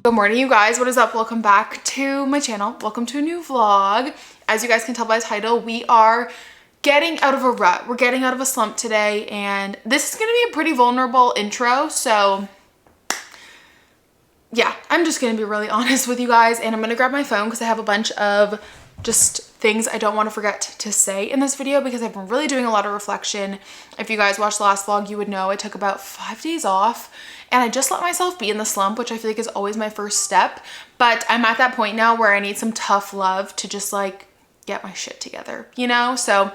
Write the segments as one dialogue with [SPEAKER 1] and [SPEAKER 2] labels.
[SPEAKER 1] Good morning, you guys. What is up? Welcome back to my channel. Welcome to a new vlog. As you guys can tell by the title, we are getting out of a rut. We're getting out of a slump today, and this is going to be a pretty vulnerable intro. So yeah, I'm just going to be really honest with you guys, and I'm going to grab my phone because I have a bunch of just things I don't want to forget to say in this video because I've been really doing a lot of reflection. If you guys watched the last vlog, you would know I took about 5 days off and I just let myself be in the slump, which I feel like is always my first step. But I'm at that point now where I need some tough love to just like get my shit together, you know? So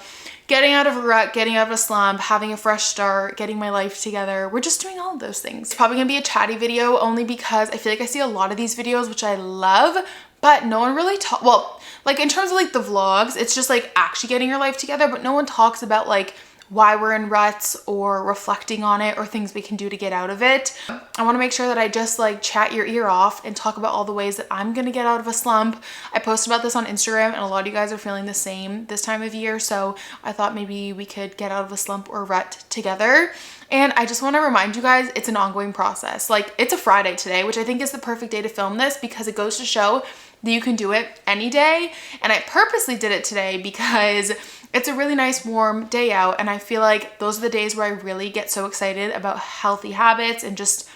[SPEAKER 1] getting out of a rut, getting out of a slump, having a fresh start, getting my life together. We're just doing all of those things. It's probably gonna be a chatty video only because I feel like I see a lot of these videos, which I love, but no one really well, like in terms of like the vlogs, it's just like actually getting your life together, but no one talks about like why we're in ruts or reflecting on it or things we can do to get out of it. I want to make sure that I just like chat your ear off and talk about all the ways that I'm gonna get out of a slump. I posted about this on Instagram and a lot of you guys are feeling the same this time of year, so I thought maybe we could get out of a slump or rut together. And I just want to remind you guys, it's an ongoing process. Like, it's a Friday today, which I think is the perfect day to film this because it goes to show that you can do it any day. And I purposely did it today because it's a really nice warm day out, and I feel like those are the days where I really get so excited about healthy habits and just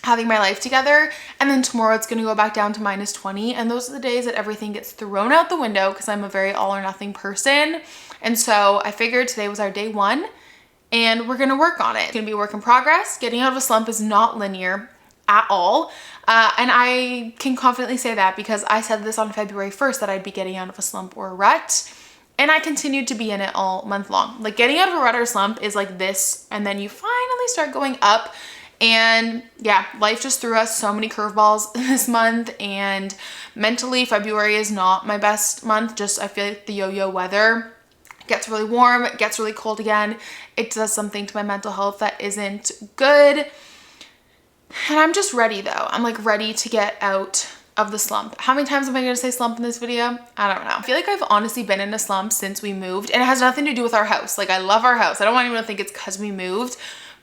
[SPEAKER 1] having my life together. And then tomorrow it's gonna go back down to -20, and those are the days that everything gets thrown out the window because I'm a very all or nothing person. And so I figured today was our day one and we're gonna work on it. It's gonna be a work in progress. Getting out of a slump is not linear at all. And I can confidently say that because I said this on February 1st that I'd be getting out of a slump or a rut. And I continued to be in it all month long. Like getting out of a rut or slump is like this, and then you finally start going up. And yeah, life just threw us so many curveballs this month, and mentally February is not my best month. Just I feel like the yo-yo weather gets really warm, it gets really cold again. It does something to my mental health that isn't good. And I'm just ready though. I'm like ready to get out of the slump. How many times am I going to say slump in this video? I don't know. I feel like I've honestly been in a slump since we moved, and it has nothing to do with our house. Like, I love our house. I don't want anyone to think it's because we moved,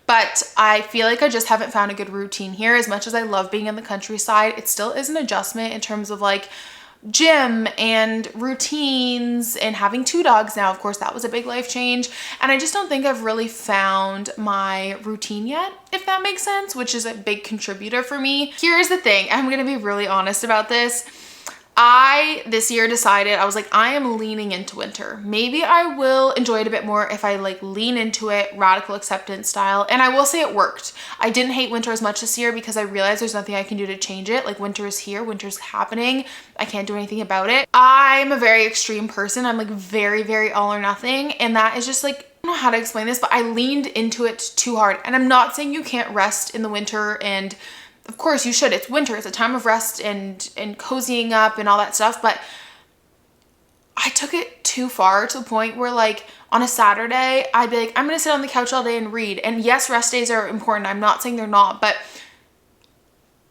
[SPEAKER 1] but I feel like I just haven't found a good routine here. As much as I love being in the countryside, it still is an adjustment in terms of like gym and routines and having 2 dogs now. Of course, that was a big life change, and I just don't think I've really found my routine yet, if that makes sense, which is a big contributor for me. Here's the thing, I'm gonna be really honest about this. I this year decided, I was like, I am leaning into winter. Maybe I will enjoy it a bit more if I like lean into it, radical acceptance style. And I will say it worked. I didn't hate winter as much this year because I realized there's nothing I can do to change it. Like, winter is here, winter's happening. I can't do anything about it. I'm a very extreme person. I'm like very, very all or nothing. And that is just like, I don't know how to explain this, but I leaned into it too hard. And I'm not saying you can't rest in the winter, and of course you should. It's winter, it's a time of rest and cozying up and all that stuff, but I took it too far to the point where like on a Saturday, I'd be like, I'm gonna sit on the couch all day and read. And yes, rest days are important. I'm not saying they're not, but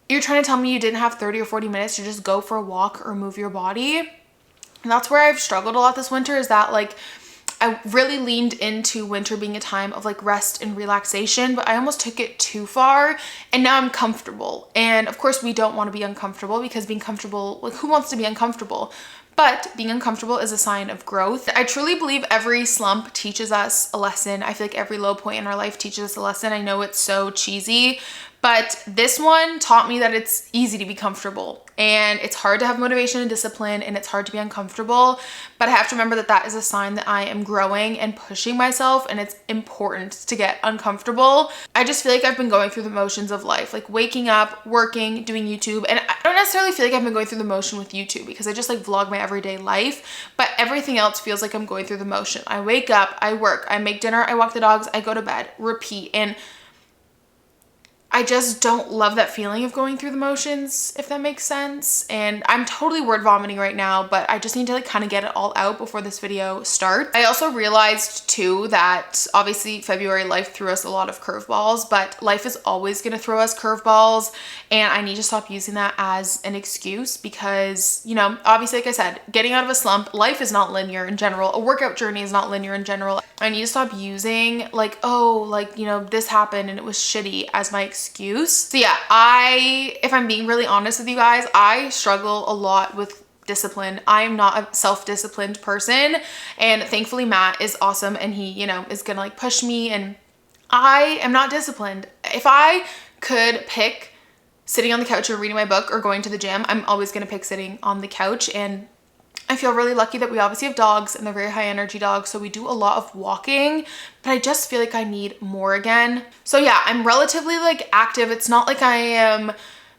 [SPEAKER 1] you're trying to tell me you didn't have 30 or 40 minutes to just go for a walk or move your body? And that's where I've struggled a lot this winter, is that like I really leaned into winter being a time of like rest and relaxation, but I almost took it too far, and now I'm comfortable. And of course we don't want to be uncomfortable because being comfortable, like who wants to be uncomfortable? But being uncomfortable is a sign of growth. I truly believe every slump teaches us a lesson. I feel like every low point in our life teaches us a lesson. I know it's so cheesy, but this one taught me that it's easy to be comfortable, and it's hard to have motivation and discipline, and it's hard to be uncomfortable. But I have to remember that that is a sign that I am growing and pushing myself, and it's important to get uncomfortable. I just feel like I've been going through the motions of life, like waking up, working, doing YouTube. And I don't necessarily feel like I've been going through the motion with YouTube because I just like vlog my everyday life, but everything else feels like I'm going through the motion. I wake up, I work, I make dinner, I walk the dogs, I go to bed, repeat. And I just don't love that feeling of going through the motions, if that makes sense. And I'm totally word vomiting right now, but I just need to like kind of get it all out before this video starts. I also realized too that obviously February life threw us a lot of curveballs, but life is always going to throw us curveballs, and I need to stop using that as an excuse because, you know, obviously, like I said, getting out of a slump, life is not linear in general. A workout journey is not linear in general. I need to stop using like, oh, like, you know, this happened and it was shitty as my excuse excuse. So yeah, if I'm being really honest with you guys, I struggle a lot with discipline. I'm not a self-disciplined person, and thankfully Matt is awesome and he, you know, is gonna like push me, and I am not disciplined. If I could pick sitting on the couch or reading my book or going to the gym, I'm always gonna pick sitting on the couch. And I feel really lucky that we obviously have dogs and they're very high energy dogs, so we do a lot of walking, but I just feel like I need more again. So yeah, I'm relatively like active. It's not like I am,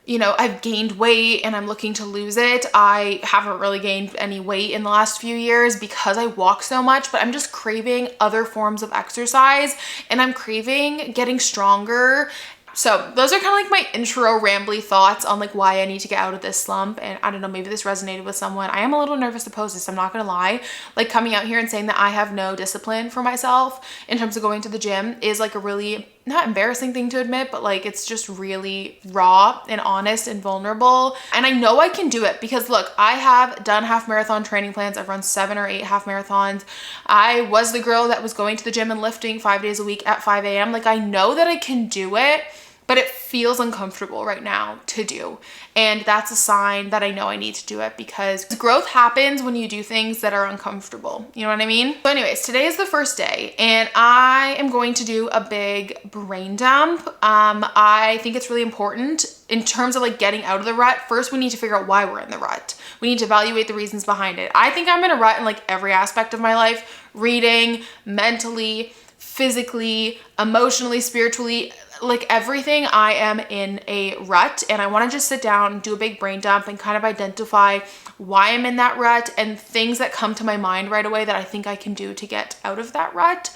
[SPEAKER 1] you know, I've gained weight and I'm looking to lose it. I haven't really gained any weight in the last few years because I walk so much, but I'm just craving other forms of exercise and I'm craving getting stronger. So those are kind of like my intro rambly thoughts on like why I need to get out of this slump. And I don't know, maybe this resonated with someone. I am a little nervous to post this, I'm not gonna lie. Like coming out here and saying that I have no discipline for myself in terms of going to the gym is like a really, not embarrassing thing to admit, but like it's just really raw and honest and vulnerable. And I know I can do it because look, I have done half marathon training plans. I've run 7 or 8 half marathons. I was the girl that was going to the gym and lifting 5 days a week at 5 a.m. Like I know that I can do it, but it feels uncomfortable right now to do. And that's a sign that I know I need to do it, because growth happens when you do things that are uncomfortable. You know what I mean? So anyways, today is the first day and I am going to do a big brain dump. I think it's really important in terms of like getting out of the rut. First, we need to figure out why we're in the rut. We need to evaluate the reasons behind it. I think I'm in a rut in like every aspect of my life: reading, mentally, physically, emotionally, spiritually, like everything. I am in a rut and I want to just sit down, do a big brain dump and kind of identify why I'm in that rut and things that come to my mind right away that I think I can do to get out of that rut.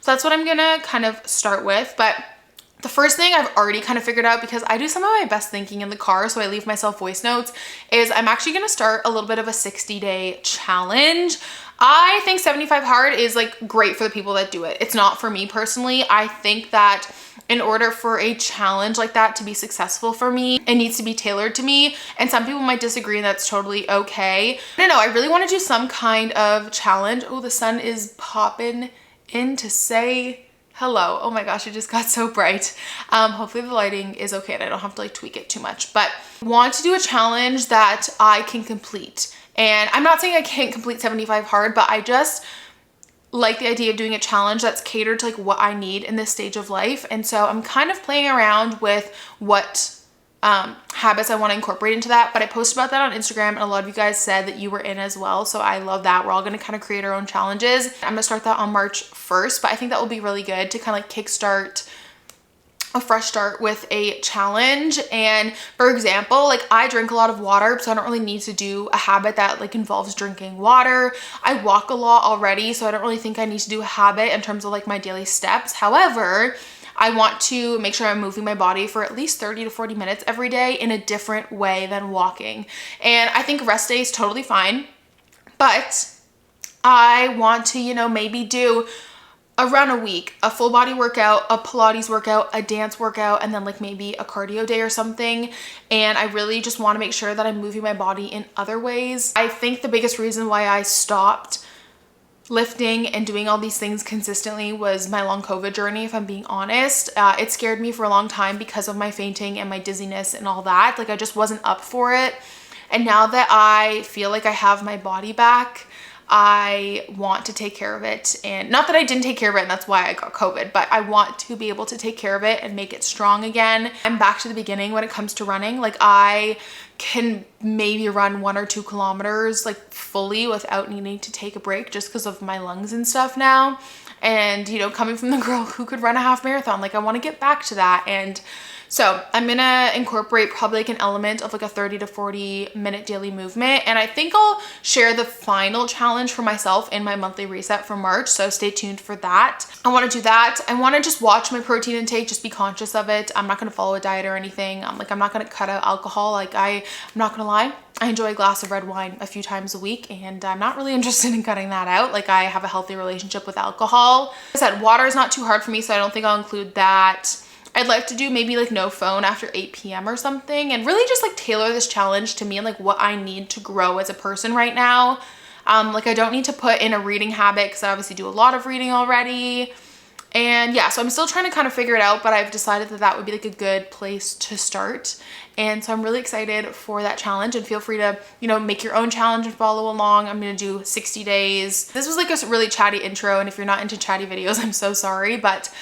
[SPEAKER 1] So that's what I'm gonna kind of start with. But the first thing I've already kind of figured out, because I do some of my best thinking in the car, so I leave myself voice notes, is I'm actually gonna start a little bit of a 60-day challenge. I think 75 hard is like great for the people that do it. It's not for me personally. I think that in order for a challenge like that to be successful for me, it needs to be tailored to me. And some people might disagree, and that's totally okay. I don't know, I really want to do some kind of challenge. Oh, the sun is popping in to say hello. Oh my gosh, it just got so bright. Hopefully the lighting is okay and I don't have to like tweak it too much, but want to do a challenge that I can complete. And I'm not saying I can't complete 75 hard, but I just like the idea of doing a challenge that's catered to like what I need in this stage of life. And so I'm kind of playing around with what habits I want to incorporate into that. But I posted about that on Instagram and a lot of you guys said that you were in as well. So I love that. We're all going to kind of create our own challenges. I'm going to start that on March 1st, but I think that will be really good to kind of like kickstart a fresh start with a challenge. And for example, like I drink a lot of water, so I don't really need to do a habit that like involves drinking water. I walk a lot already, so I don't really think I need to do a habit in terms of like my daily steps. However, I want to make sure I'm moving my body for at least 30 to 40 minutes every day in a different way than walking. And I think rest day is totally fine, but I want to, you know, maybe do a run a week, a full body workout, a Pilates workout, a dance workout, and then like maybe a cardio day or something. And I really just want to make sure that I'm moving my body in other ways. I think the biggest reason why I stopped lifting and doing all these things consistently was my long COVID journey, if I'm being honest. It scared me for a long time because of my fainting and my dizziness and all that. Like I just wasn't up for it. And now that I feel like I have my body back, I want to take care of it. And not that I didn't take care of it and that's why I got COVID, but I want to be able to take care of it and make it strong again. I'm back to the beginning when it comes to running. Like I can maybe run 1 or 2 kilometers like fully without needing to take a break just because of my lungs and stuff now. And you know, coming from the girl who could run a half marathon, like I want to get back to that. And so I'm gonna incorporate probably like an element of like a 30 to 40 minute daily movement. And I think I'll share the final challenge for myself in my monthly reset for March. So stay tuned for that. I wanna do that. I wanna just watch my protein intake, just be conscious of it. I'm not gonna follow a diet or anything. I'm not gonna cut out alcohol. Like I'm not gonna lie, I enjoy a glass of red wine a few times a week and I'm not really interested in cutting that out. Like I have a healthy relationship with alcohol. Like I said, water is not too hard for me, so I don't think I'll include that. I'd like to do maybe like no phone after 8 p.m. or something, and really just like tailor this challenge to me and like what I need to grow as a person right now. Like I don't need to put in a reading habit because I obviously do a lot of reading already. And yeah, so I'm still trying to kind of figure it out, but I've decided that that would be like a good place to start. And so I'm really excited for that challenge, and feel free to, you know, make your own challenge and follow along. I'm going to do 60 days. This was like a really chatty intro, and if you're not into chatty videos, I'm so sorry, but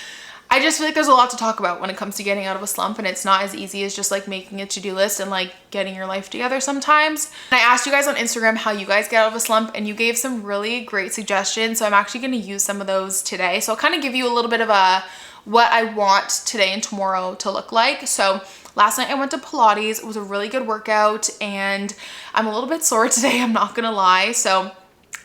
[SPEAKER 1] I just feel like there's a lot to talk about when it comes to getting out of a slump, and it's not as easy as just like making a to-do list and like getting your life together sometimes. And I asked you guys on Instagram how you guys get out of a slump, and you gave some really great suggestions. So I'm actually going to use some of those today. So I'll kind of give you a little bit of a what I want today and tomorrow to look like. So last night I went to Pilates. It was a really good workout, and I'm a little bit sore today, I'm not gonna lie. So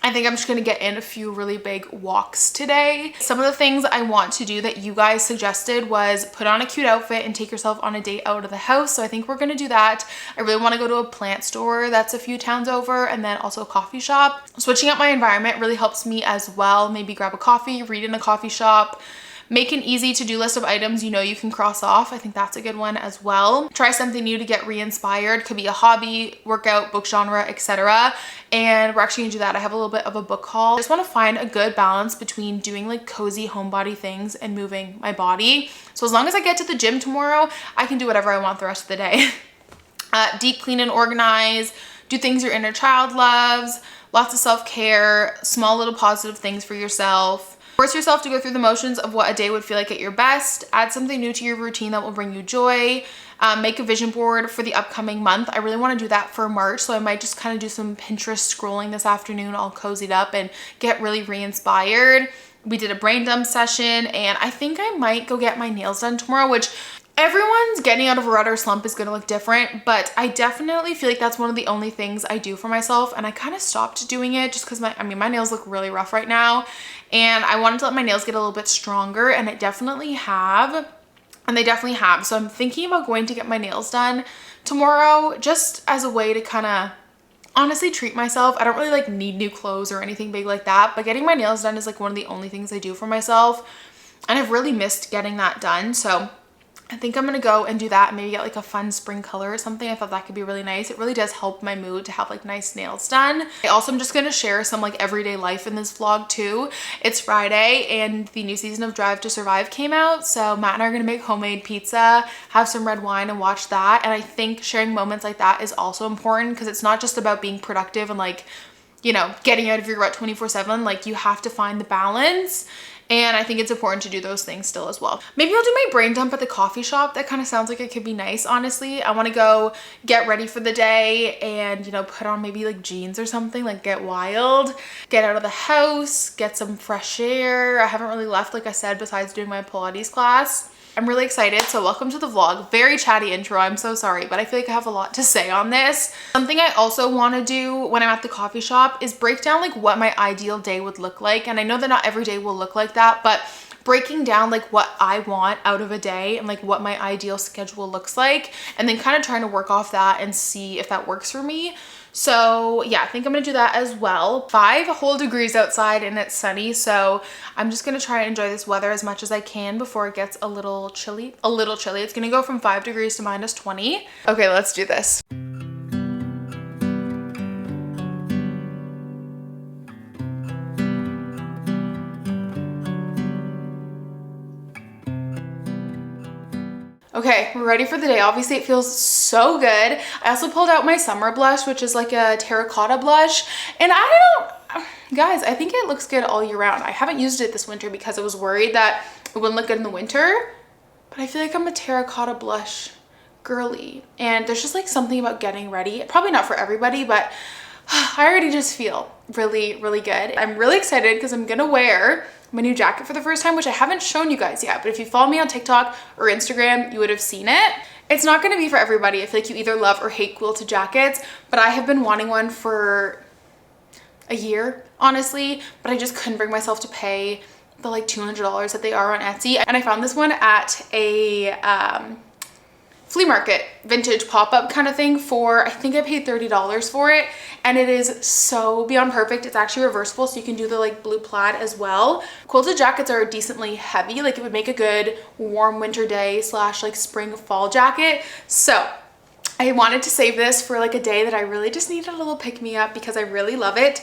[SPEAKER 1] I think I'm just gonna get in a few really big walks today. Some of the things I want to do that you guys suggested was put on a cute outfit and take yourself on a date out of the house. So I think we're gonna do that. I really wanna go to a plant store that's a few towns over, and then also a coffee shop. Switching up my environment really helps me as well. Maybe grab a coffee, read in a coffee shop. Make an easy to-do list of items you know you can cross off. I think that's a good one as well. Try something new to get re-inspired. Could be a hobby, workout, book genre, etc. And we're actually gonna do that. I have a little bit of a book haul. I just wanna find a good balance between doing like cozy homebody things and moving my body. So as long as I get to the gym tomorrow, I can do whatever I want the rest of the day. Deep clean and organize. Do things your inner child loves. Lots of self-care. Small little positive things for yourself. Force yourself to go through the motions of what a day would feel like at your best. Add something new to your routine that will bring you joy. Make a vision board for the upcoming month. I really want to do that for March, so I might just kind of do some Pinterest scrolling this afternoon, all cozied up, and get really re-inspired. We did a brain dump session, and I think I might go get my nails done tomorrow, which everyone's getting out of a rut or slump is going to look different, but I definitely feel like that's one of the only things I do for myself, and I kind of stopped doing it just because my nails look really rough right now, and I wanted to let my nails get a little bit stronger, and they definitely have. So I'm thinking about going to get my nails done tomorrow, just as a way to kind of honestly treat myself. I don't really like need new clothes or anything big like that, but getting my nails done is like one of the only things I do for myself, and I've really missed getting that done. So I think I'm gonna go and do that and maybe get like a fun spring color or something. I thought that could be really nice. It really does help my mood to have like nice nails done. I also am just gonna share some like everyday life in this vlog too. It's Friday and the new season of Drive to Survive came out. So Matt and I are gonna make homemade pizza, have some red wine and watch that. And I think sharing moments like that is also important because it's not just about being productive and like, you know, getting out of your rut 24/7. Like you have to find the balance. And I think it's important to do those things still as well. Maybe I'll do my brain dump at the coffee shop. That kind of sounds like it could be nice, honestly. I want to go get ready for the day and, you know, put on maybe like jeans or something, like get wild, get out of the house, get some fresh air. I haven't really left, like I said, besides doing my Pilates class. I'm really excited. So welcome to the vlog. Very chatty intro. I'm so sorry, but I feel like I have a lot to say on this. Something I also want to do when I'm at the coffee shop is break down like what my ideal day would look like. And I know that not every day will look like that, but breaking down like what I want out of a day and like what my ideal schedule looks like, and then kind of trying to work off that and see if that works for me. So yeah, I think I'm gonna do that as well. 5 whole degrees outside and it's sunny, so I'm just gonna try and enjoy this weather as much as I can before it gets a little chilly. It's gonna go from 5 degrees to -20. Okay, let's do this. Okay, we're ready for the day. Obviously it feels so good. I also pulled out my summer blush, which is like a terracotta blush. And guys, I think it looks good all year round. I haven't used it this winter because I was worried that it wouldn't look good in the winter, but I feel like I'm a terracotta blush girly. And there's just like something about getting ready. Probably not for everybody, but I already just feel really, really good. I'm really excited because I'm gonna wear my new jacket for the first time, which I haven't shown you guys yet, but if you follow me on TikTok or Instagram, you would have seen it. It's not gonna be for everybody. I feel like you either love or hate quilted jackets, but I have been wanting one for a year, honestly, but I just couldn't bring myself to pay the like $200 that they are on Etsy. And I found this one at a flea market, vintage pop-up kind of thing for, I think I paid $30 for it, and it is so beyond perfect. It's actually reversible, so you can do the like blue plaid as well. Quilted jackets are decently heavy, like it would make a good warm winter day slash like spring fall jacket. So I wanted to save this for like a day that I really just needed a little pick-me-up because I really love it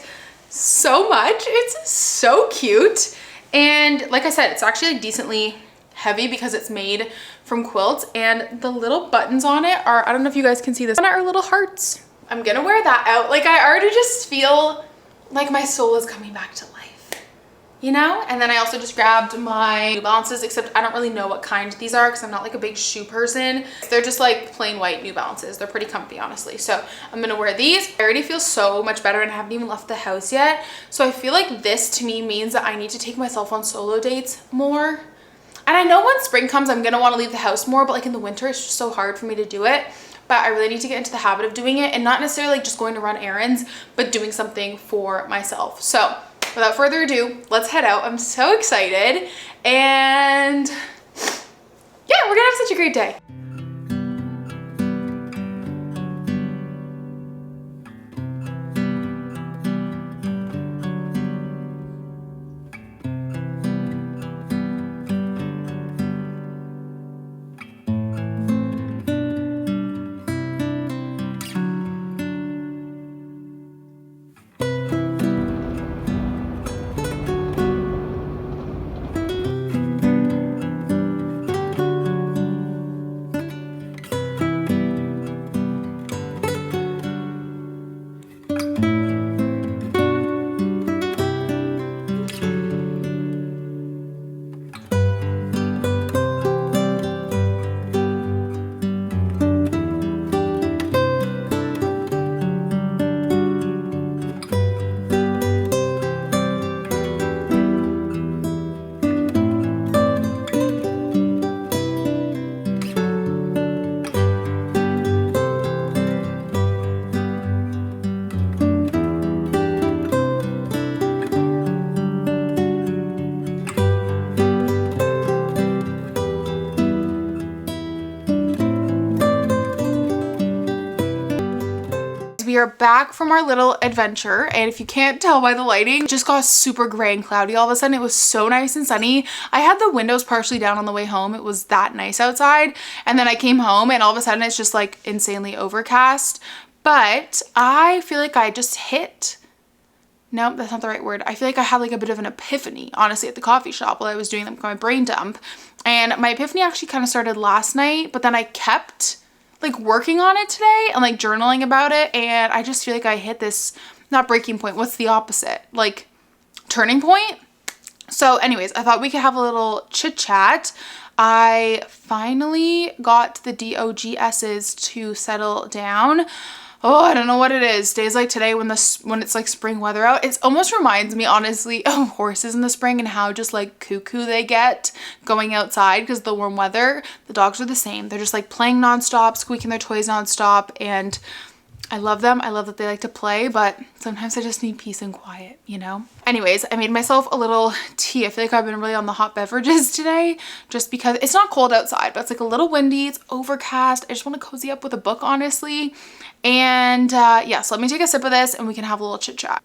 [SPEAKER 1] so much. It's so cute. And like I said, it's actually like decently heavy because it's made from quilts, and the little buttons on it are, I don't know if you guys can see this, are little hearts. I'm gonna wear that out. Like, I already just feel like my soul is coming back to life, you know? And then I also just grabbed my New Balances, except I don't really know what kind these are because I'm not like a big shoe person. They're just like plain white New Balances. They're pretty comfy, honestly. So I'm gonna wear these. I already feel so much better and I haven't even left the house yet. So I feel like this to me means that I need to take myself on solo dates more. And I know when spring comes, I'm gonna wanna leave the house more, but like in the winter, it's just so hard for me to do it. But I really need to get into the habit of doing it, and not necessarily like just going to run errands, but doing something for myself. So without further ado, let's head out. I'm so excited. And yeah, we're gonna have such a great day. We are back from our little adventure, and if you can't tell by the lighting, it just got super gray and cloudy all of a sudden. It was so nice and sunny. I had the windows partially down on the way home. It was that nice outside, and then I came home and all of a sudden it's just like insanely overcast. But I feel like I just hit, no, that's not the right word. I feel like I had like a bit of an epiphany, honestly, at the coffee shop while I was doing my brain dump. And my epiphany actually kind of started last night, but then I kept like working on it today and like journaling about it, and I just feel like I hit this, not breaking point, what's the opposite, like turning point. So anyways, I thought we could have a little chit chat. I finally got the DOGS's to settle down. Oh, I don't know what it is. Days like today when it's like spring weather out, it almost reminds me honestly of horses in the spring and how just like cuckoo they get going outside because of the warm weather. The dogs are the same. They're just like playing nonstop, squeaking their toys nonstop, and I love them. I love that they like to play, but sometimes I just need peace and quiet, you know? Anyways, I made myself a little tea. I feel like I've been really on the hot beverages today just because it's not cold outside, but it's like a little windy, it's overcast. I just want to cozy up with a book, honestly. And yeah, so let me take a sip of this and we can have a little chit chat.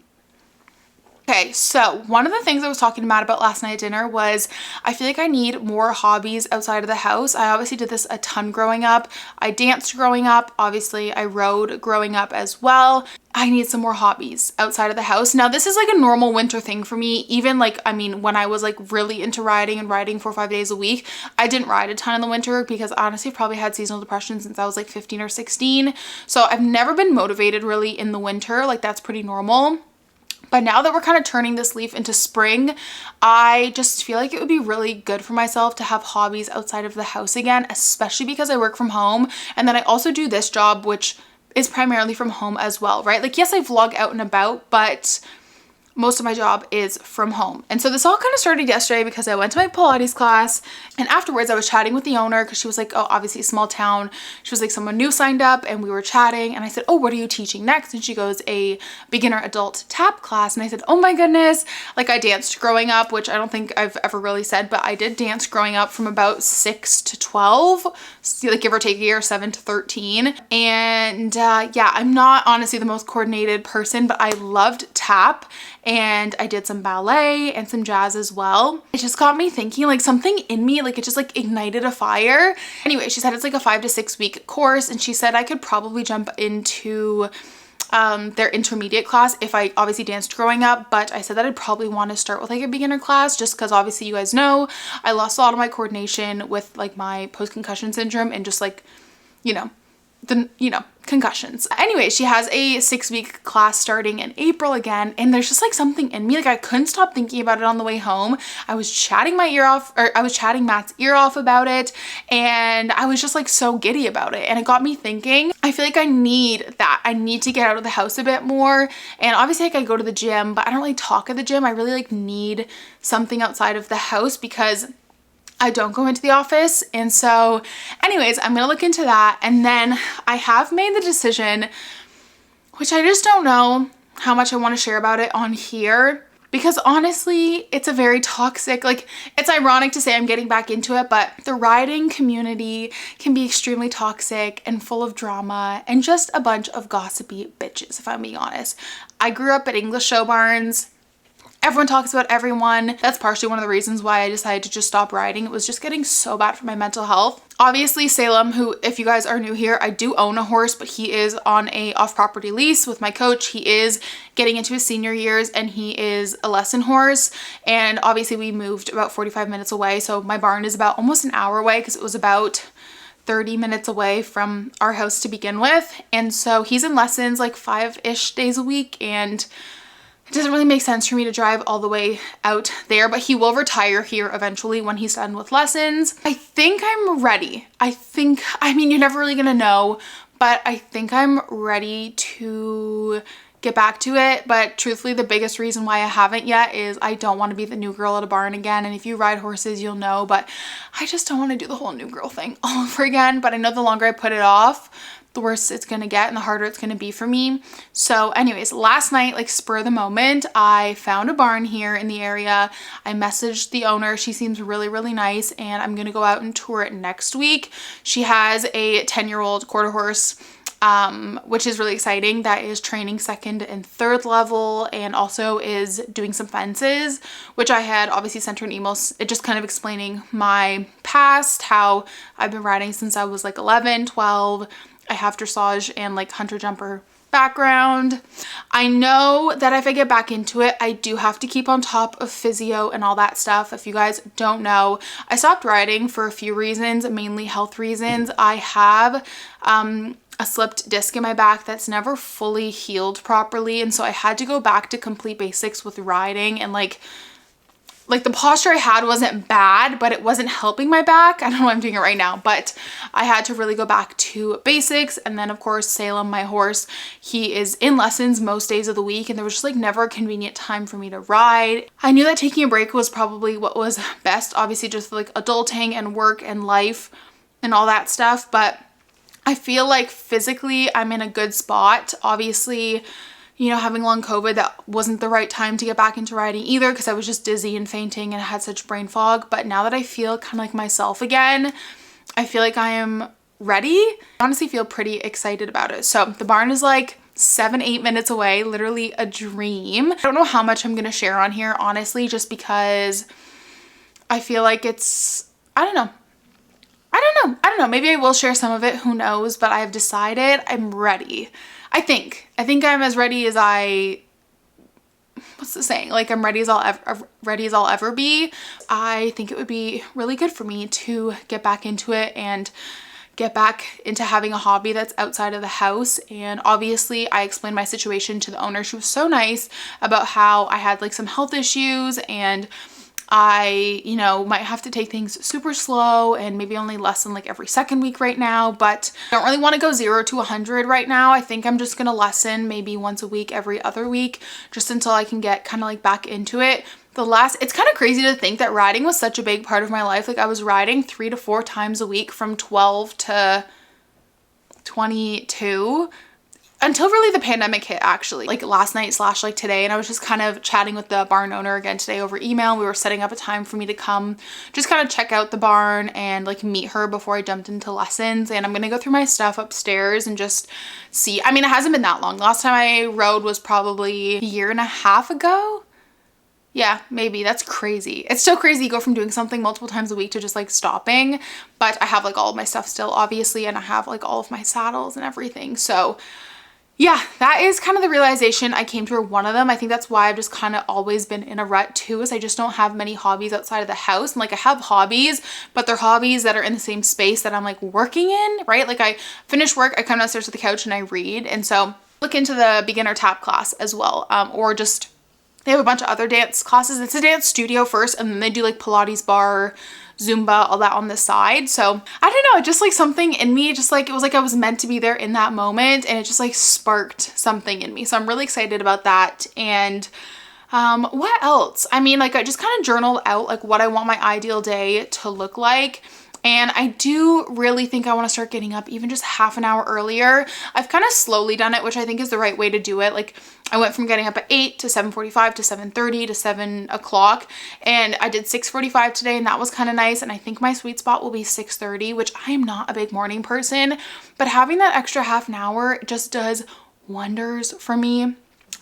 [SPEAKER 1] Okay, so one of the things I was talking to Matt about last night at dinner was I feel like I need more hobbies outside of the house. I obviously did this a ton growing up. I danced growing up. Obviously, I rode growing up as well. I need some more hobbies outside of the house. Now, this is like a normal winter thing for me. Even like, I mean, when I was like really into riding and riding 4 or 5 days a week, I didn't ride a ton in the winter because honestly, I've probably had seasonal depression since I was like 15 or 16. So I've never been motivated really in the winter. Like that's pretty normal. But now that we're kind of turning this leaf into spring, I just feel like it would be really good for myself to have hobbies outside of the house again, especially because I work from home. And then I also do this job, which is primarily from home as well, right? Like, yes, I vlog out and about, but most of my job is from home. And so this all kind of started yesterday because I went to my Pilates class, and afterwards I was chatting with the owner because she was like, oh, obviously a small town. She was like, someone new signed up, and we were chatting, and I said, oh, what are you teaching next? And she goes, a beginner adult tap class. And I said, oh my goodness, like I danced growing up, which I don't think I've ever really said, but I did dance growing up from about 6 to 12, so like give or take a year, 7 to 13. And yeah, I'm not honestly the most coordinated person, but I loved tap. And I did some ballet and some jazz as well. It just got me thinking, like something in me, like it just like ignited a fire. Anyway, she said it's like a 5 to 6 week course, and she said I could probably jump into their intermediate class if I obviously danced growing up, but I said that I'd probably want to start with like a beginner class just because obviously you guys know I lost a lot of my coordination with like my post-concussion syndrome and just like, you know, concussions. Anyway, she has a 6-week class starting in April again, and there's just like something in me, like I couldn't stop thinking about it on the way home. I was chatting my ear off, or I was chatting Matt's ear off about it, and I was just like so giddy about it, and it got me thinking, I feel like I need that. I need to get out of the house a bit more, and obviously like I go to the gym, but I don't really talk at the gym. I really like need something outside of the house because I don't go into the office. And so anyways, I'm gonna look into that. And then I have made the decision, which I just don't know how much I want to share about it on here, because honestly, it's a very toxic, like it's ironic to say I'm getting back into it, but the riding community can be extremely toxic and full of drama and just a bunch of gossipy bitches, if I'm being honest. I grew up at English show barns. Everyone talks about everyone. That's partially one of the reasons why I decided to just stop riding. It was just getting so bad for my mental health. Obviously Salem, who, if you guys are new here, I do own a horse, but he is on a off-property lease with my coach. He is getting into his senior years and he is a lesson horse. And obviously we moved about 45 minutes away. So my barn is about almost an hour away because it was about 30 minutes away from our house to begin with. And so he's in lessons like 5-ish days a week, and it doesn't really make sense for me to drive all the way out there, but he will retire here eventually when he's done with lessons. I think I'm ready. I mean, you're never really gonna know, but I think I'm ready to get back to it. But truthfully, the biggest reason why I haven't yet is I don't want to be the new girl at a barn again. And if you ride horses, you'll know, but I just don't want to do the whole new girl thing all over again. But I know the longer I put it off, the worse it's gonna get and the harder it's gonna be for me. So anyways, last night, like spur of the moment, I found a barn here in the area. I messaged the owner. She seems really, really nice, and I'm gonna go out and tour it next week. She has a 10-year-old quarter horse, which is really exciting, that is training 2nd and 3rd level and also is doing some fences, which I had obviously sent her an email, just kind of explaining my past, how I've been riding since I was like 11, 12. I have dressage and like hunter jumper background. I know that if I get back into it, I do have to keep on top of physio and all that stuff. If you guys don't know, I stopped riding for a few reasons, mainly health reasons. I have a slipped disc in my back that's never fully healed properly, and so I had to go back to complete basics with riding, and like the posture I had wasn't bad, but it wasn't helping my back. I don't know why I'm doing it right now, but I had to really go back to basics. And then of course, Salem, my horse, he is in lessons most days of the week, and there was just like never a convenient time for me to ride. I knew that taking a break was probably what was best, obviously just like adulting and work and life and all that stuff. But I feel like physically I'm in a good spot. Obviously, you know, having long COVID, that wasn't the right time to get back into riding either, because I was just dizzy and fainting and had such brain fog. But now that I feel kind of like myself again, I feel like I am ready. I honestly feel pretty excited about it. So the barn is like 7-8 minutes away, literally a dream. I don't know how much I'm gonna share on here, honestly, just because I feel like it's, I don't know. Maybe I will share some of it, who knows, but I've decided I'm ready. I think I'm as ready as what's the saying? Like I'm ready as I'll ever be. I think it would be really good for me to get back into it and get back into having a hobby that's outside of the house. And obviously I explained my situation to the owner. She was so nice about how I had like some health issues, and I, you know, might have to take things super slow and maybe only lesson like every 2nd week right now, but I don't really want to go 0 to 100 right now. I think I'm just going to lesson maybe once a week, every other week, just until I can get kind of like back into it. It's kind of crazy to think that riding was such a big part of my life. Like I was riding 3 to 4 times a week from 12 to 22. Until really the pandemic hit, actually, like last night / like today. And I was just kind of chatting with the barn owner again today over email. We were setting up a time for me to come just kind of check out the barn and like meet her before I jumped into lessons. And I'm gonna go through my stuff upstairs and just see. I mean, it hasn't been that long. Last time I rode was probably a 1.5 years ago. Yeah, maybe. That's crazy. It's still crazy to go from doing something multiple times a week to just like stopping. But I have like all of my stuff still, obviously, and I have like all of my saddles and everything. So yeah, that is kind of the realization I came to, or one of them. I think that's why I've just kind of always been in a rut too, is I just don't have many hobbies outside of the house. And like I have hobbies, but they're hobbies that are in the same space that I'm like working in, right? Like I finish work, I come downstairs to the couch and I read. And so look into the beginner tap class as well, or just they have a bunch of other dance classes. It's a dance studio first, and then they do like Pilates bar, Zumba, all that on the side. So I don't know, just like something in me, just like it was like I was meant to be there in that moment, and it just like sparked something in me. So I'm really excited about that. And what else? I mean, like I just kind of journaled out like what I want my ideal day to look like. And I do really think I want to start getting up even just half an hour earlier. I've kind of slowly done it, which I think is the right way to do it. Like I went from getting up at 8 to 7:45 to 7:30 to 7 o'clock. And I did 6:45 today, and that was kind of nice. And I think my sweet spot will be 6:30, which I am not a big morning person. But having that extra half an hour just does wonders for me.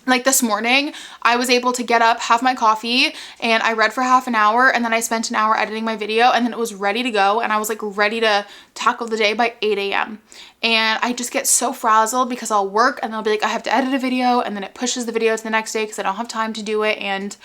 [SPEAKER 1] Like this morning, I was able to get up, have my coffee, and I read for half an hour, and then I spent an hour editing my video, and then it was ready to go, and I was like ready to tackle the day by 8 a.m. And I just get so frazzled because I'll work and they'll be like, I have to edit a video, and then it pushes the video to the next day because I don't have time to do it. And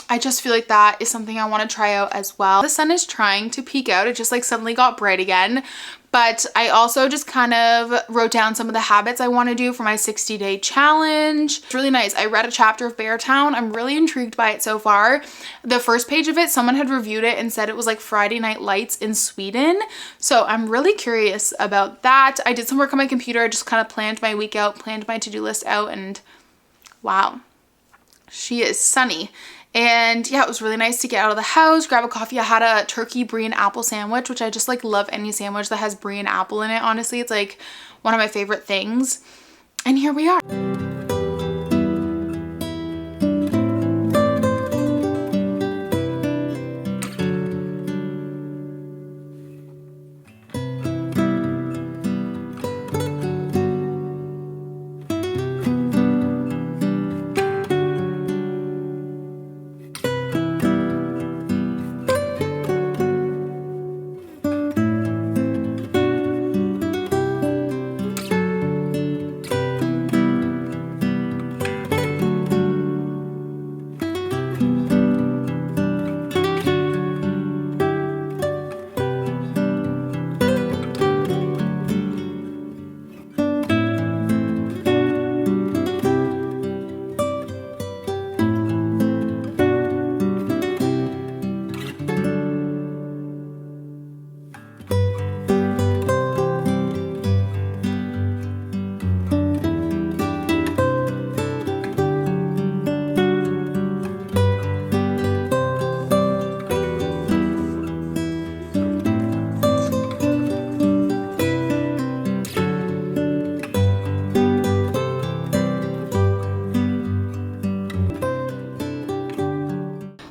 [SPEAKER 1] I just feel like that is something I want to try out as well. The sun is trying to peek out. It just like suddenly got bright again. But I also just kind of wrote down some of the habits I want to do for my 60-day challenge. It's really nice. I read a chapter of Beartown. I'm really intrigued by it so far. The first page of it, someone had reviewed it and said it was like Friday Night Lights in Sweden. So I'm really curious about that. I did some work on my computer. I just kind of planned my week out, planned my to-do list out, and wow, she is sunny. And yeah, it was really nice to get out of the house, grab a coffee. I had a turkey brie and apple sandwich, which I just like love any sandwich that has brie and apple in it. Honestly, it's like one of my favorite things. And here we are.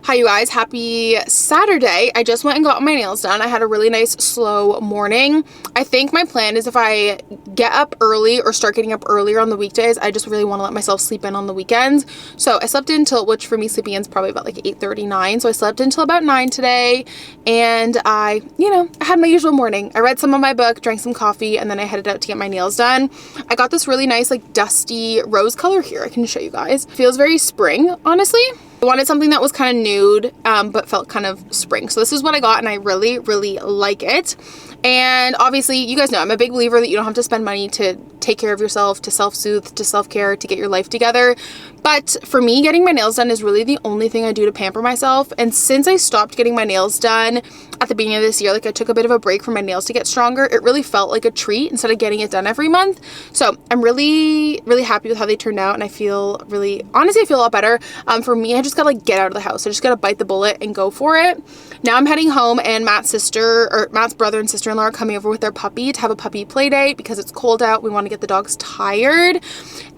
[SPEAKER 1] Hi you guys, happy Saturday. I just went and got my nails done. I had a really nice slow morning. I think my plan is if I get up early or start getting up earlier on the weekdays, I just really want to let myself sleep in on the weekends. So I slept in till, which for me sleeping in is probably about like 8:39. So I slept until about 9 today, and I had my usual morning. I read some of my book, drank some coffee, and then I headed out to get my nails done. I got this really nice like dusty rose color here. I can show you guys. Feels very spring, honestly. I wanted something that was kind of nude, but felt kind of spring. So this is what I got, and I really, really like it. And obviously, you guys know I'm a big believer that you don't have to spend money to take care of yourself, to self-soothe, to self-care, to get your life together. But for me, getting my nails done is really the only thing I do to pamper myself. And since I stopped getting my nails done at the beginning of this year, like I took a bit of a break from my nails to get stronger, it really felt like a treat instead of getting it done every month. So I'm really, really happy with how they turned out, and I feel really, honestly, I feel a lot better. For me, I just gotta like get out of the house. I just gotta bite the bullet and go for it. Now I'm heading home, and Matt's brother and sister-in-law are coming over with their puppy to have a puppy play date because it's cold out. We want to get the dogs tired.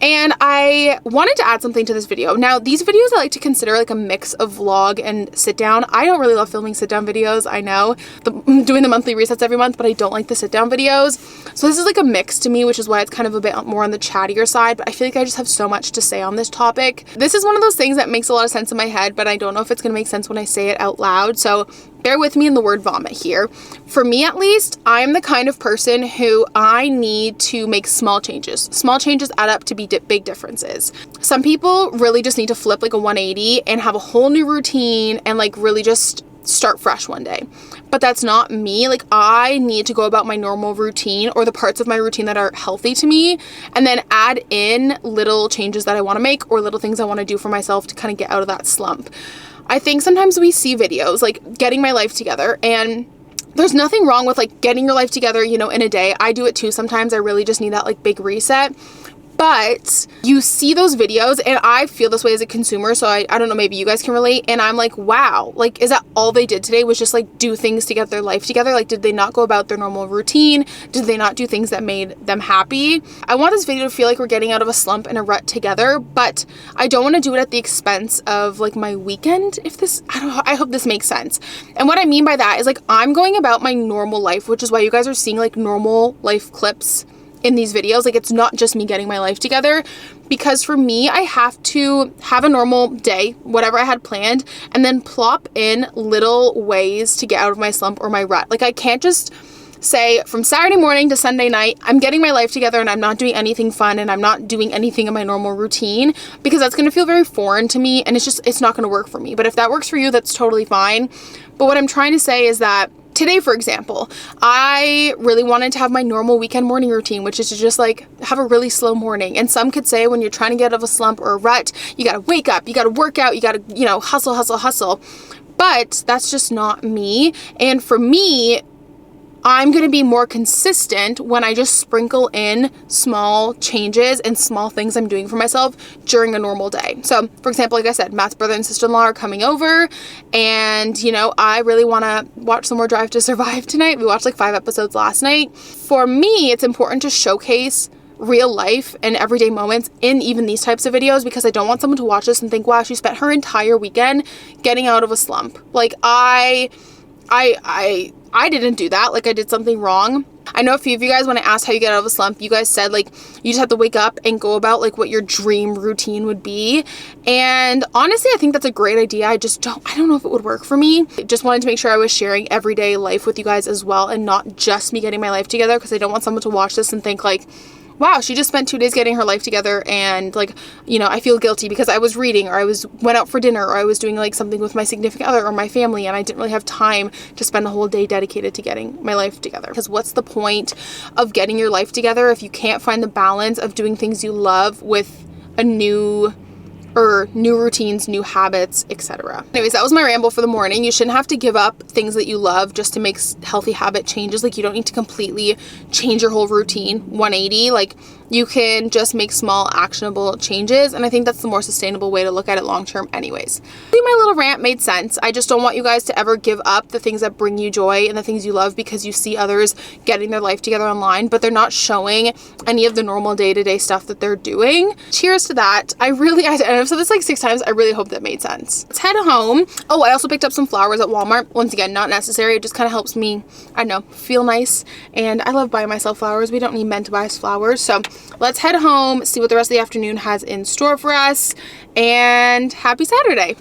[SPEAKER 1] And I wanted to add something to this video. Now, these videos I like to consider like a mix of vlog and sit down. I don't really love filming sit down videos. I know doing the monthly resets every month, but I don't like the sit down videos. So this is like a mix to me, which is why it's kind of a bit more on the chattier side, but I feel like I just have so much to say on this topic. This is one of those things that makes a lot of sense in my head, but I don't know if it's going to make sense when I say it out loud. So bear with me in the word vomit here. For me at least, I'm the kind of person who I need to make small changes. Small changes add up to be big differences. Some people really just need to flip like a 180 and have a whole new routine and like really just start fresh one day. But that's not me. Like, I need to go about my normal routine or the parts of my routine that are healthy to me, and then add in little changes that I want to make or little things I want to do for myself to kind of get out of that slump. I think sometimes we see videos like getting my life together, and there's nothing wrong with like getting your life together, you know, in a day. I do it too sometimes. I really just need that like big reset. But you see those videos, and I feel this way as a consumer, so I don't know, maybe you guys can relate, and I'm like, wow, like, is that all they did today was just like do things to get their life together? Like, did they not go about their normal routine? Did they not do things that made them happy? I want this video to feel like we're getting out of a slump and a rut together, but I don't want to do it at the expense of like my weekend. I hope this makes sense. And what I mean by that is like, I'm going about my normal life, which is why you guys are seeing like normal life clips in these videos. Like, it's not just me getting my life together, because for me, I have to have a normal day, whatever I had planned, and then plop in little ways to get out of my slump or my rut. Like, I can't just say from Saturday morning to Sunday night, I'm getting my life together and I'm not doing anything fun and I'm not doing anything in my normal routine, because that's going to feel very foreign to me, and it's not going to work for me. But if that works for you, that's totally fine. But what I'm trying to say is that today, for example, I really wanted to have my normal weekend morning routine, which is to just like have a really slow morning. And some could say when you're trying to get out of a slump or a rut, you got to wake up, you got to work out, you got to, you know, hustle. But that's just not me. And for me, I'm going to be more consistent when I just sprinkle in small changes and small things I'm doing for myself during a normal day. So, for example, like I said, Matt's brother and sister-in-law are coming over, and, you know, I really want to watch some more Drive to Survive tonight. We watched like 5 episodes last night. For me, it's important to showcase real life and everyday moments in even these types of videos, because I don't want someone to watch this and think, wow, she spent her entire weekend getting out of a slump. Like, I didn't do that. Like, I did something wrong. I know a few of you guys, when I asked how you get out of a slump, you guys said like you just have to wake up and go about like what your dream routine would be. And honestly, I think that's a great idea. I don't know if it would work for me. I just wanted to make sure I was sharing everyday life with you guys as well, and not just me getting my life together, because I don't want someone to watch this and think like, wow, she just spent 2 days getting her life together, and like, you know, I feel guilty because I was reading, or I went out for dinner, or I was doing like something with my significant other or my family, and I didn't really have time to spend the whole day dedicated to getting my life together. Because what's the point of getting your life together if you can't find the balance of doing things you love with a new routines, new habits, etc. Anyways, that was my ramble for the morning. You shouldn't have to give up things that you love just to make healthy habit changes. Like, you don't need to completely change your whole routine 180. Like, you can just make small actionable changes, and I think that's the more sustainable way to look at it long term anyways. I think my little rant made sense. I just don't want you guys to ever give up the things that bring you joy and the things you love because you see others getting their life together online, but they're not showing any of the normal day-to-day stuff that they're doing. Cheers to that. I've said this like 6 times. I really hope that made sense. Let's head home. Oh, I also picked up some flowers at Walmart. Once again, not necessary. It just kind of helps me, I don't know, feel nice. And I love buying myself flowers. We don't need men to buy us flowers. So let's head home, see what the rest of the afternoon has in store for us, and happy Saturday.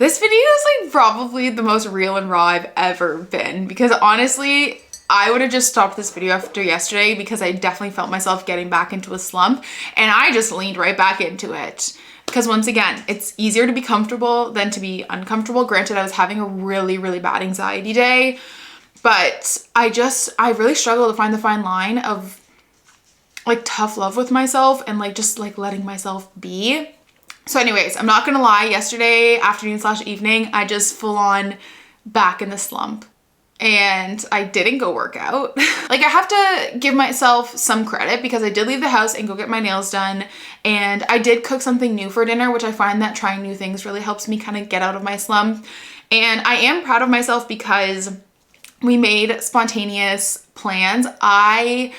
[SPEAKER 1] This video is like probably the most real and raw I've ever been, because honestly, I would have just stopped this video after yesterday because I definitely felt myself getting back into a slump, and I just leaned right back into it. Because once again, it's easier to be comfortable than to be uncomfortable. Granted, I was having a really, really bad anxiety day, but I really struggle to find the fine line of like tough love with myself and like just like letting myself be. So anyways, I'm not gonna lie, yesterday afternoon / evening, I just full on back in the slump. And I didn't go work out. Like, I have to give myself some credit because I did leave the house and go get my nails done. And I did cook something new for dinner, which I find that trying new things really helps me kind of get out of my slump. And I am proud of myself because we made spontaneous plans. I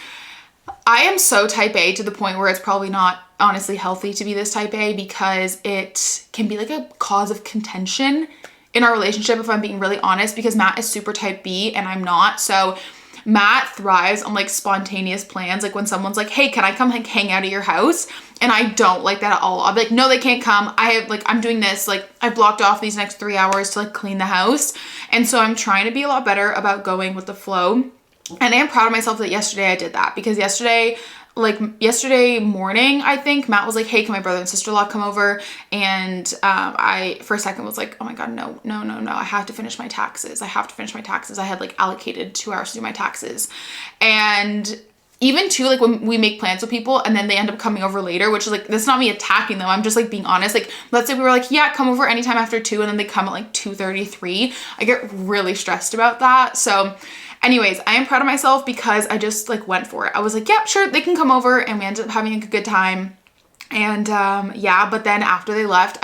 [SPEAKER 1] am so type A to the point where it's probably not honestly healthy to be this type A, because it can be like a cause of contention in our relationship, if I'm being really honest, because Matt is super type B and I'm not. So Matt thrives on like spontaneous plans. Like when someone's like, hey, can I come like hang out at your house? And I don't like that at all. I'll be like, no, they can't come. I'm doing this. Like, I've blocked off these next 3 hours to like clean the house. And so I'm trying to be a lot better about going with the flow. And I am proud of myself that yesterday I did that, because yesterday morning, I think Matt was like, hey, can my brother and sister-in-law come over? And I, for a second, was like, oh my God, no. I have to finish my taxes. I had like allocated 2 hours to do my taxes. And even too, like when we make plans with people and then they end up coming over later, which is like, that's not me attacking them. I'm just like being honest. Like, let's say we were like, yeah, come over anytime after 2, and then they come at like 2:33. I get really stressed about that. So anyways, I am proud of myself because I just like went for it. I was like, yeah, sure, they can come over, and we ended up having a good time. And yeah, but then after they left,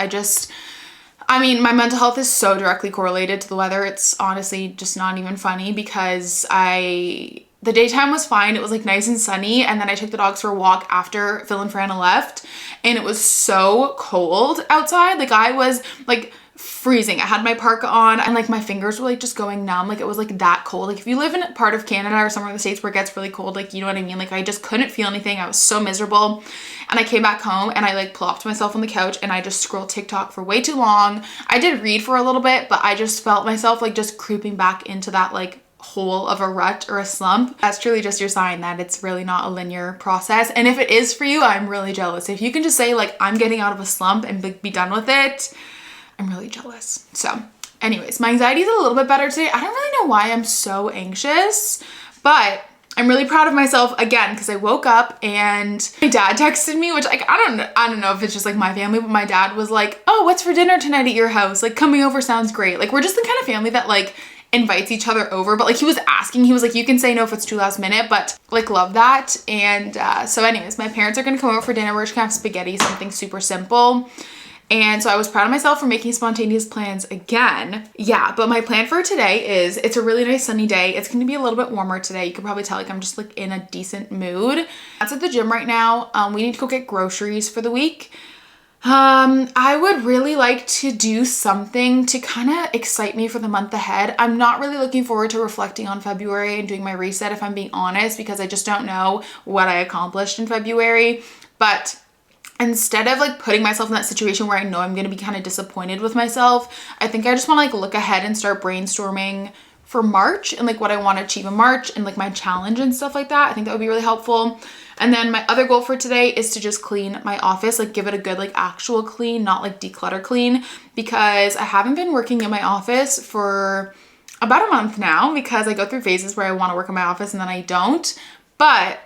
[SPEAKER 1] my mental health is so directly correlated to the weather. It's honestly just not even funny, because the daytime was fine. It was like nice and sunny. And then I took the dogs for a walk after Phil and Franna left, and it was so cold outside. Like, I was like freezing. I had my parka on and like my fingers were like just going numb. Like, it was like that cold. Like, if you live in a part of Canada or somewhere in the States where it gets really cold, like, you know what I mean? Like, I just couldn't feel anything. I was so miserable. And I came back home and I like plopped myself on the couch and I just scrolled TikTok for way too long. I did read for a little bit, but I just felt myself like just creeping back into that like hole of a rut or a slump. That's truly just your sign that it's really not a linear process. And if it is for you, I'm really jealous. If you can just say like, I'm getting out of a slump and be done with it, I'm really jealous. So anyways, my anxiety is a little bit better today. I don't really know why I'm so anxious, but I'm really proud of myself again, because I woke up and my dad texted me, which like, I don't know if it's just like my family, but my dad was like, oh, what's for dinner tonight at your house? Like, coming over sounds great. Like, we're just the kind of family that like invites each other over, but like he was like, you can say no if it's too last minute, but like, love that. And so anyways, my parents are gonna come over for dinner. We're just gonna have spaghetti, something super simple. And so I was proud of myself for making spontaneous plans again. Yeah, but my plan for today is, it's a really nice sunny day. It's gonna be a little bit warmer today. You can probably tell like I'm just like in a decent mood. That's at the gym right now. We need to go get groceries for the week. I would really like to do something to kind of excite me for the month ahead. I'm not really looking forward to reflecting on February and doing my reset, if I'm being honest, because I just don't know what I accomplished in February. But instead of like putting myself in that situation where I know I'm going to be kind of disappointed with myself, I think I just want to like look ahead and start brainstorming for March and like what I want to achieve in March and like my challenge and stuff like that. I think that would be really helpful. And then my other goal for today is to just clean my office, like give it a good like actual clean, not like declutter clean, because I haven't been working in my office for about a month now, because I go through phases where I want to work in my office and then I don't. But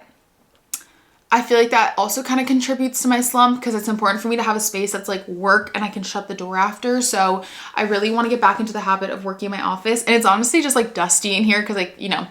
[SPEAKER 1] I feel like that also kind of contributes to my slump, because it's important for me to have a space that's like work and I can shut the door after. So I really want to get back into the habit of working in my office. And it's honestly just like dusty in here, because like, you know,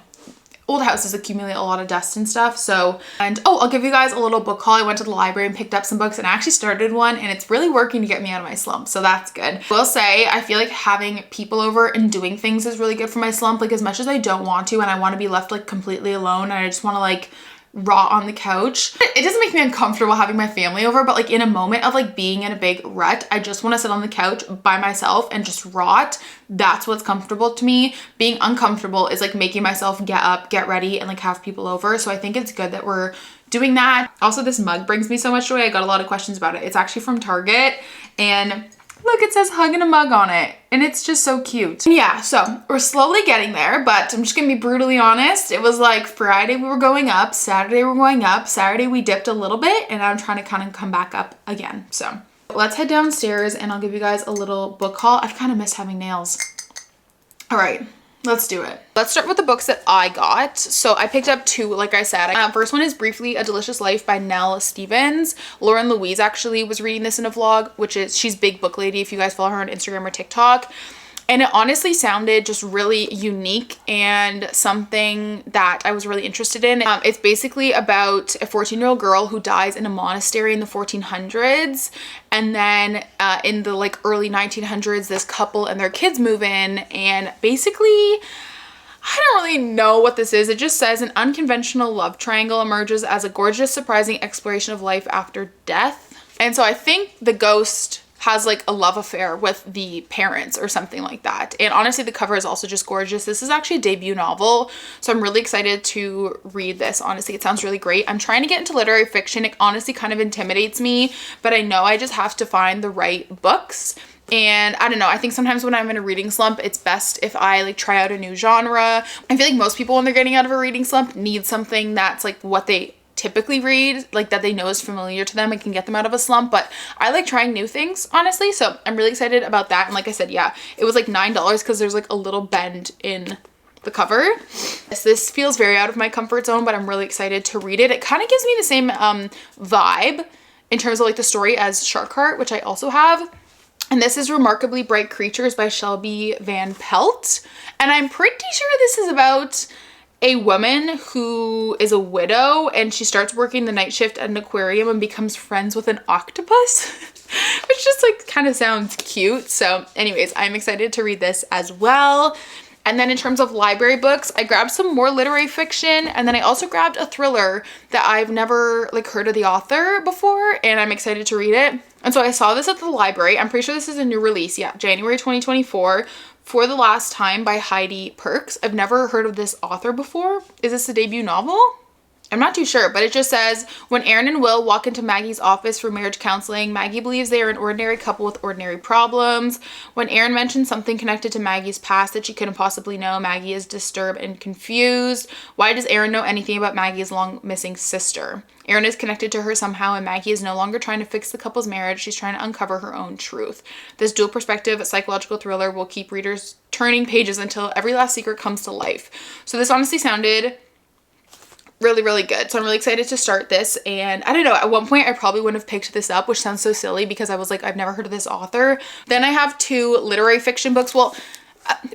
[SPEAKER 1] old houses accumulate a lot of dust and stuff. So, and oh, I'll give you guys a little book haul. I went to the library and picked up some books and I actually started one, and it's really working to get me out of my slump. So that's good. I will say, I feel like having people over and doing things is really good for my slump. Like, as much as I don't want to, and I want to be left like completely alone, and I just want to like rot on the couch. It doesn't make me uncomfortable having my family over, but like in a moment of like being in a big rut, I just want to sit on the couch by myself and just rot. That's what's comfortable to me. Being uncomfortable is like making myself get up, get ready, and like have people over. So I think it's good that we're doing that. Also, this mug brings me so much joy. I got a lot of questions about it. It's actually from Target, and Look, it says hug and a mug on it, and it's just so cute. And yeah, so we're slowly getting there, but I'm just gonna be brutally honest. It was like Friday we were going up, Saturday we're going up, Saturday we dipped a little bit, and I'm trying to kind of come back up again. So let's head downstairs and I'll give you guys a little book haul. I've kind of missed having nails. All right. Let's do it. Let's start with the books that I got. So I picked up two, like I said. First one is Briefly a Delicious Life by Nell Stevens. Lauren Louise actually was reading this in a vlog, she's Big Book Lady if you guys follow her on Instagram or TikTok. And it honestly sounded just really unique and something that I was really interested in. It's basically about a 14-year-old girl who dies in a monastery in the 1400s. And then in the like early 1900s, this couple and their kids move in, and basically, I don't really know what this is. It just says an unconventional love triangle emerges as a gorgeous, surprising exploration of life after death. And so I think the ghost has like a love affair with the parents or something like that. And honestly, the cover is also just gorgeous. This is actually a debut novel, so I'm really excited to read this. Honestly, it sounds really great. I'm trying to get into literary fiction. It honestly kind of intimidates me, but I know I just have to find the right books. And I don't know, I think sometimes when I'm in a reading slump, it's best if I like try out a new genre. I feel like most people when they're getting out of a reading slump need something that's like what they typically read, like that they know is familiar to them and can get them out of a slump. But I like trying new things, honestly, so I'm really excited about that. And like I said, yeah, it was like $9 because there's like a little bend in the cover. This feels very out of my comfort zone, but I'm really excited to read it. It kind of gives me the same vibe in terms of like the story as Shark Heart, which I also have. And this is Remarkably Bright Creatures by Shelby Van Pelt. And I'm pretty sure this is about a woman who is a widow and she starts working the night shift at an aquarium and becomes friends with an octopus, which just like kind of sounds cute. So anyways, I'm excited to read this as well. And then in terms of library books, I grabbed some more literary fiction, and then I also grabbed a thriller that I've never like heard of the author before, and I'm excited to read it. And so I saw this at the library. I'm pretty sure this is a new release. Yeah, January 2024. For the Last Time by Heidi Perks. I've never heard of this author before. Is this a debut novel? I'm not too sure, but it just says, when Aaron and Will walk into Maggie's office for marriage counseling, Maggie believes they are an ordinary couple with ordinary problems. When Aaron mentions something connected to Maggie's past that she couldn't possibly know, Maggie is disturbed and confused. Why does Aaron know anything about Maggie's long missing sister? Aaron is connected to her somehow, and Maggie is no longer trying to fix the couple's marriage. She's trying to uncover her own truth. This dual perspective psychological thriller will keep readers turning pages until every last secret comes to life. So this honestly sounded really, really good. So I'm really excited to start this. And I don't know, at one point I probably wouldn't have picked this up, which sounds so silly because I was like, I've never heard of this author. Then I have two literary fiction books. Well,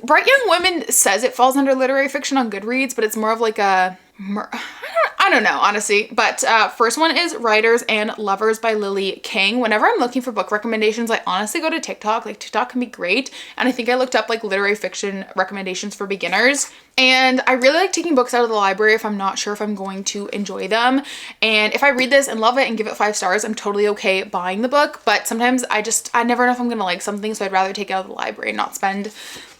[SPEAKER 1] Bright Young Women says it falls under literary fiction on Goodreads, but it's more of like a, I don't know, honestly. But first one is Writers and Lovers by Lily King. Whenever I'm looking for book recommendations, I honestly go to TikTok. Like TikTok can be great. And I think I looked up like literary fiction recommendations for beginners. And I really like taking books out of the library if I'm not sure if I'm going to enjoy them. And if I read this and love it and give it 5 stars, I'm totally okay buying the book. But sometimes I never know if I'm gonna like something, so I'd rather take it out of the library and not spend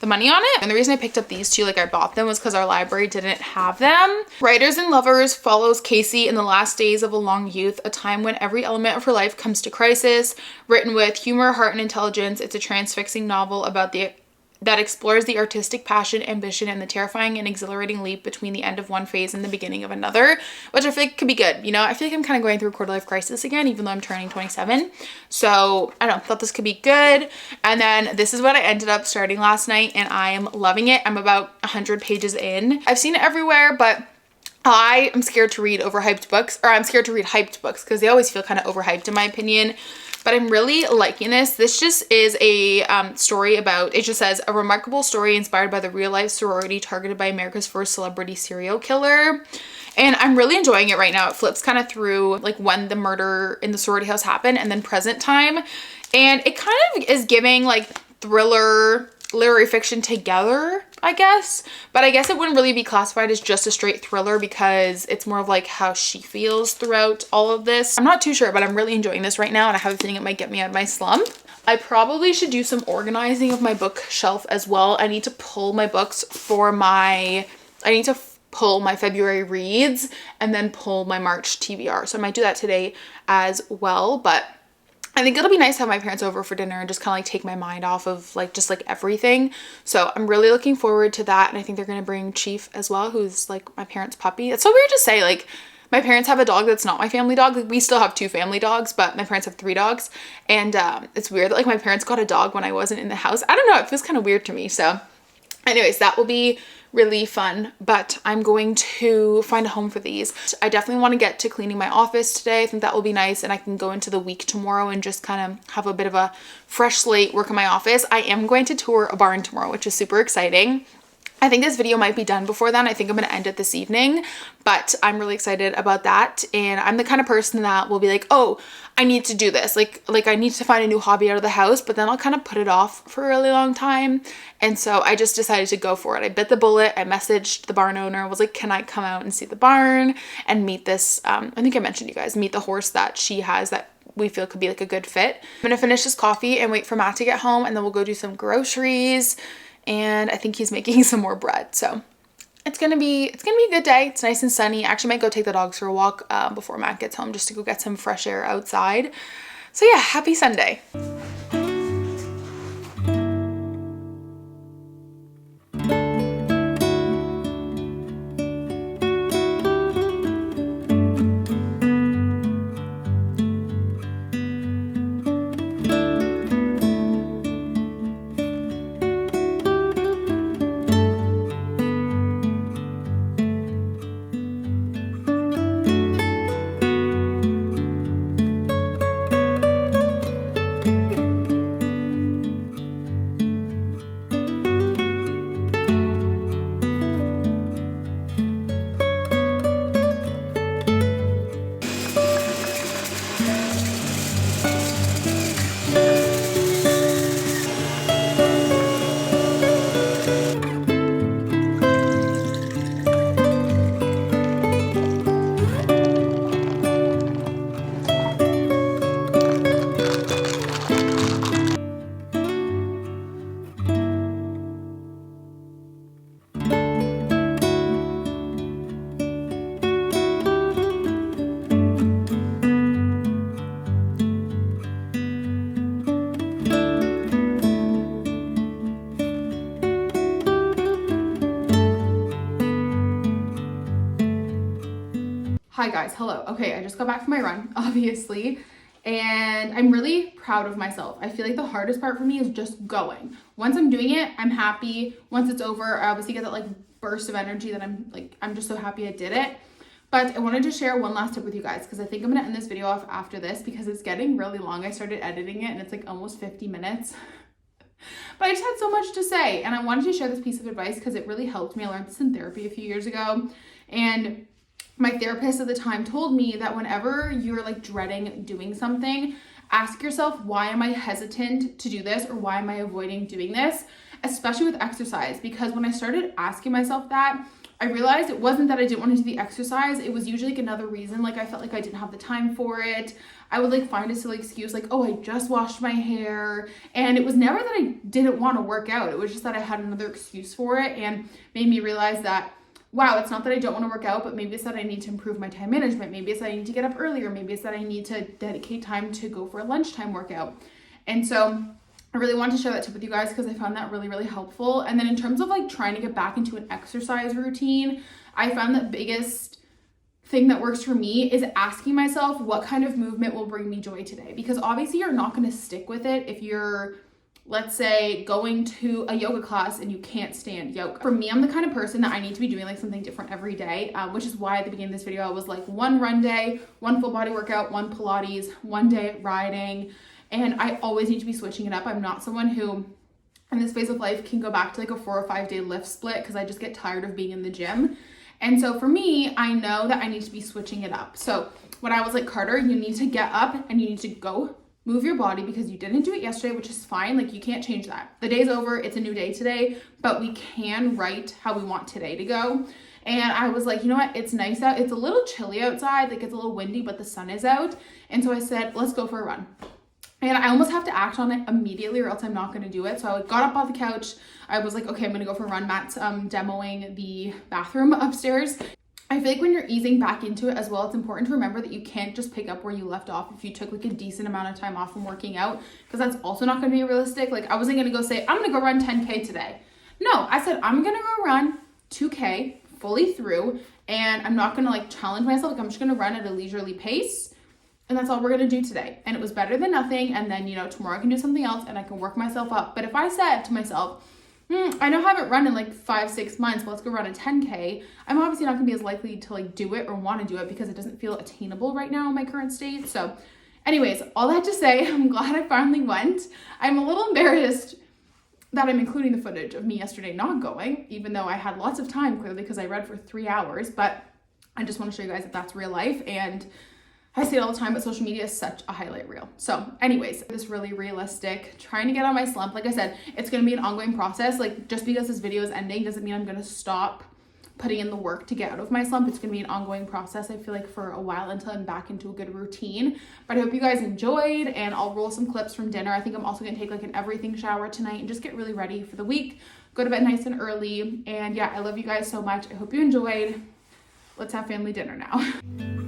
[SPEAKER 1] the money on it. And the reason I picked up these two, like I bought them, was because our library didn't have them. Writers and Lovers follows Casey in the last days of a long youth, a time when every element of her life comes to crisis. Written with humor, heart, and intelligence, it's a transfixing novel about that explores the artistic passion, ambition, and the terrifying and exhilarating leap between the end of one phase and the beginning of another, which I feel like could be good. You know, I feel like I'm kind of going through a quarter life crisis again, even though I'm turning 27. So I don't know, thought this could be good. And then this is what I ended up starting last night, and I am loving it. I'm about 100 pages in. I've seen it everywhere, but I am scared to read overhyped books, or I'm scared to read hyped books because they always feel kind of overhyped in my opinion. But I'm really liking this. This just is a story about, it just says, a remarkable story inspired by the real life sorority targeted by America's first celebrity serial killer. And I'm really enjoying it right now. It flips kind of through like when the murder in the sorority house happened and then present time. And it kind of is giving like thriller, literary fiction together, I guess. But I guess it wouldn't really be classified as just a straight thriller because it's more of like how she feels throughout all of this. I'm not too sure, but I'm really enjoying this right now, and I have a feeling it might get me out of my slump. I probably should do some organizing of my bookshelf as well. I need to pull my books for pull my February reads and then pull my March TBR. So I might do that today as well, but I think it'll be nice to have my parents over for dinner and just kind of like take my mind off of like just like everything. So I'm really looking forward to that. And I think they're gonna bring Chief as well, who's like my parents' puppy. It's so weird to say, like my parents have a dog that's not my family dog. Like, we still have 2 family dogs, but my parents have 3 dogs. And it's weird that like my parents got a dog when I wasn't in the house. I don't know, it feels kind of weird to me. So anyways, that will be really fun, but I'm going to find a home for these. I definitely want to get to cleaning my office today. I think that will be nice, and I can go into the week tomorrow and just kind of have a bit of a fresh slate, work in my office. I am going to tour a barn tomorrow, which is super exciting. I think this video might be done before then. I think I'm going to end it this evening, but I'm really excited about that. And I'm the kind of person that will be like, oh, I need to do this. Like I need to find a new hobby out of the house, but then I'll kind of put it off for a really long time. And so I just decided to go for it. I bit the bullet. I messaged the barn owner. I was like, can I come out and see the barn and meet this? I think I mentioned you guys, meet the horse that she has that we feel could be like a good fit. I'm going to finish this coffee and wait for Matt to get home, and then we'll go do some groceries. And I think he's making some more bread. So it's gonna be a good day. It's nice and sunny. I actually might go take the dogs for a walk before Matt gets home, just to go get some fresh air outside. So yeah, happy Sunday. Hi guys, hello. Okay, I just got back from my run, obviously, and I'm really proud of myself. I feel like the hardest part for me is just going. Once I'm doing it, I'm happy. Once it's over, I obviously get that like burst of energy that I'm just so happy I did it. But I wanted to share one last tip with you guys, because I think I'm gonna end this video off after this because it's getting really long. I started editing it and it's like almost 50 minutes. But I just had so much to say, and I wanted to share this piece of advice because it really helped me. I learned this in therapy a few years ago, and my therapist at the time told me that whenever you're like dreading doing something, ask yourself, why am I hesitant to do this, or why am I avoiding doing this, especially with exercise? Because when I started asking myself that, I realized it wasn't that I didn't want to do the exercise. It was usually like another reason. Like I felt like I didn't have the time for it. I would like find a silly excuse like, oh, I just washed my hair. And it was never that I didn't want to work out. It was just that I had another excuse for it, and made me realize that, wow, it's not that I don't want to work out, but maybe it's that I need to improve my time management. Maybe it's that I need to get up earlier. Maybe it's that I need to dedicate time to go for a lunchtime workout. And so I really wanted to share that tip with you guys because I found that really, really helpful. And then in terms of like trying to get back into an exercise routine, I found the biggest thing that works for me is asking myself what kind of movement will bring me joy today. Because obviously you're not going to stick with it if you're, let's say, going to a yoga class and you can't stand yoga. For me, I'm the kind of person that I need to be doing like something different every day, which is why at the beginning of this video, I was like 1 run day, 1 full body workout, 1 Pilates, 1 day riding. And I always need to be switching it up. I'm not someone who in this phase of life can go back to like a 4 or 5 day lift split because I just get tired of being in the gym. And so for me, I know that I need to be switching it up. So when I was like, Carter, you need to get up and you need to go move your body because you didn't do it yesterday, which is fine. Like you can't change that. The day's over. It's a new day today, but we can write how we want today to go. And I was like, you know what? It's nice out. It's a little chilly outside. Like it's a little windy, but the sun is out. And so I said, let's go for a run. And I almost have to act on it immediately or else I'm not going to do it. So I got up off the couch. I was like, okay, I'm going to go for a run. Matt's demoing the bathroom upstairs. I feel like when you're easing back into it as well, it's important to remember that you can't just pick up where you left off if you took like a decent amount of time off from working out, because that's also not going to be realistic. Like I wasn't going to go say, I'm going to go run 10K today. No, I said, I'm going to go run 2K fully through, and I'm not going to like challenge myself. Like I'm just going to run at a leisurely pace. And that's all we're going to do today. And it was better than nothing. And then, you know, tomorrow I can do something else and I can work myself up. But if I said to myself, I know I haven't run in like 5-6 months, but let's go run a 10K. I'm obviously not gonna be as likely to like do it or want to do it because it doesn't feel attainable right now in my current state. So anyways, all that to say, I'm glad I finally went. I'm a little embarrassed that I'm including the footage of me yesterday not going, even though I had lots of time clearly because I read for 3 hours, but I just want to show you guys that that's real life. And I say it all the time, but social media is such a highlight reel. So anyways, this really realistic, trying to get on my slump. Like I said, it's going to be an ongoing process. Like just because this video is ending doesn't mean I'm going to stop putting in the work to get out of my slump. It's going to be an ongoing process, I feel like, for a while until I'm back into a good routine. But I hope you guys enjoyed, and I'll roll some clips from dinner. I think I'm also going to take like an everything shower tonight and just get really ready for the week. Go to bed nice and early. And yeah, I love you guys so much. I hope you enjoyed. Let's have family dinner now.